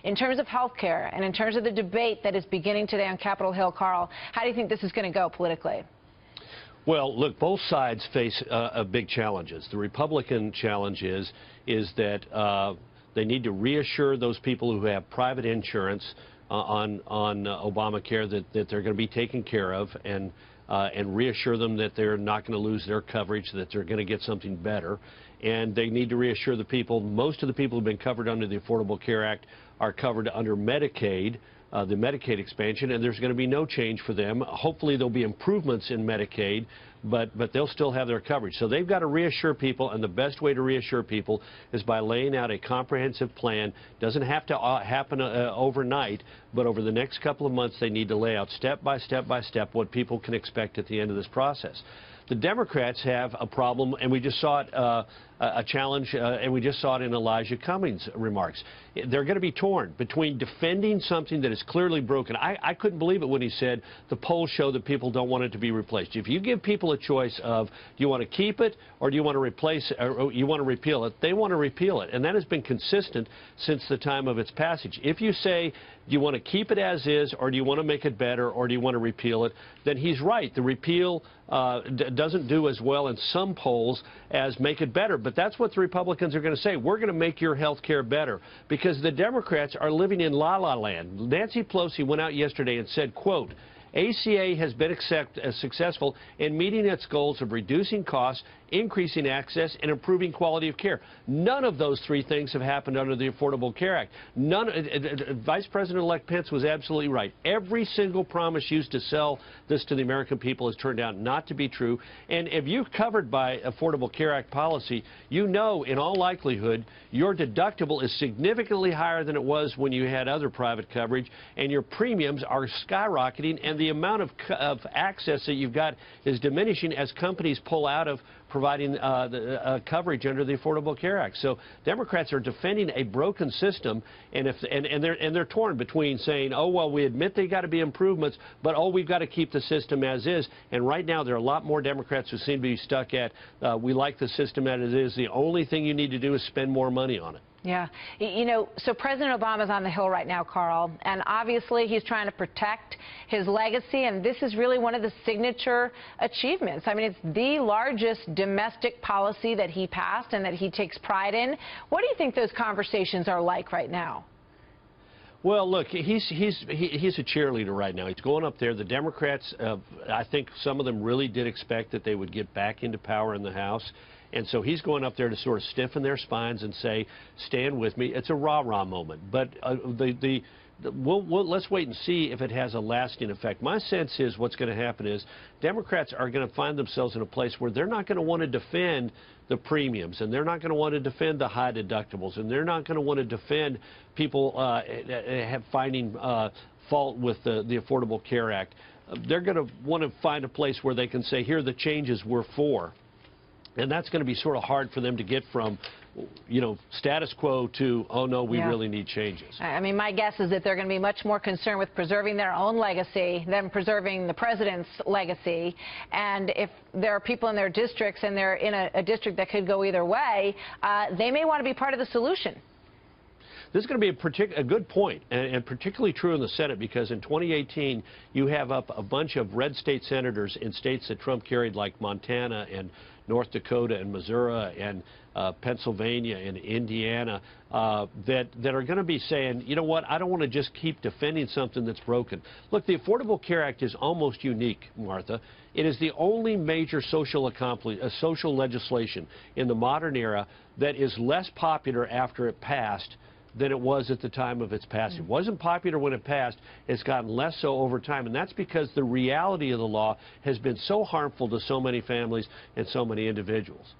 In terms of health care and in terms of the debate that is beginning today on Capitol Hill, Karl, how do you think this is going to go politically? Well, look, both sides face big challenges. The Republican challenge is that they need to reassure those people who have private insurance on Obamacare that they're going to be taken care of, and reassure them that they're not going to lose their coverage, that they're going to get something better. And they need to reassure the people, most of the people who have been covered under the Affordable Care Act are covered under Medicaid, the Medicaid expansion, and there's going to be no change for them. Hopefully there'll be improvements in Medicaid, but they'll still have their coverage. So they've got to reassure people, and the best way to reassure people is by laying out a comprehensive plan. Doesn't have to happen overnight, but over the next couple of months they need to lay out step by step by step what people can expect at the end of this process. The Democrats have a problem, and we just saw it, a challenge, and we just saw it in Elijah Cummings' remarks. They're going to be torn between defending something that is clearly broken. I couldn't believe it when he said the polls show that people don't want it to be replaced. If you give people a choice of do you want to keep it or do you want to replace it, or you want to repeal it, they want to repeal it. And that has been consistent since the time of its passage. If you say do you want to keep it as is, or do you want to make it better, or do you want to repeal it, then he's right. The repeal doesn't do as well in some polls as make it better. But that's what the Republicans are going to say. We're going to make your health care better, because the Democrats are living in la-la land. Nancy Pelosi went out yesterday and said, quote, ACA has been successful in meeting its goals of reducing costs, increasing access, and improving quality of care. None of those three things have happened under the Affordable Care Act. Vice President-elect Pence was absolutely right. Every single promise used to sell this to the American people has turned out not to be true. And if you're covered by Affordable Care Act policy, you know in all likelihood your deductible is significantly higher than it was when you had other private coverage, and your premiums are skyrocketing, and the amount of access that you've got is diminishing as companies pull out of providing coverage under the Affordable Care Act. So Democrats are defending a broken system, and they're torn between saying, oh well, we admit they got to be improvements, but oh, we've got to keep the system as is. And right now there are a lot more Democrats who seem to be stuck at we like the system as it is. The only thing you need to do is spend more money on it. Yeah. You know, so President Obama's on the Hill right now, Karl, and obviously he's trying to protect his legacy, and this is really one of the signature achievements. I mean, it's the largest domestic policy that he passed and that he takes pride in. What do you think those conversations are like right now? Well, look, he's a cheerleader right now. He's going up there. The Democrats, I think some of them really did expect that they would get back into power in the House. And so he's going up there to sort of stiffen their spines and say, stand with me. It's a rah-rah moment. But let's wait and see if it has a lasting effect. My sense is what's going to happen is Democrats are going to find themselves in a place where they're not going to want to defend the premiums, and they're not going to want to defend the high deductibles, and they're not going to want to defend people finding fault with the Affordable Care Act. They're going to want to find a place where they can say, here are the changes we're for. And that's going to be sort of hard for them to get from, you know, status quo to, oh, no, we really need changes. I mean, my guess is that they're going to be much more concerned with preserving their own legacy than preserving the president's legacy. And if there are people in their districts and they're in a district that could go either way, they may want to be part of the solution. This is going to be a good point, and particularly true in the Senate, because in 2018, you have up a bunch of red state senators in states that Trump carried, like Montana and North Dakota and Missouri and Pennsylvania and Indiana, that are going to be saying, you know what, I don't want to just keep defending something that's broken. Look, the Affordable Care Act is almost unique, Martha. It is the only major social legislation in the modern era that is less popular after it passed than it was at the time of its passage. It wasn't popular when it passed. It's gotten less so over time, and that's because the reality of the law has been so harmful to so many families and so many individuals.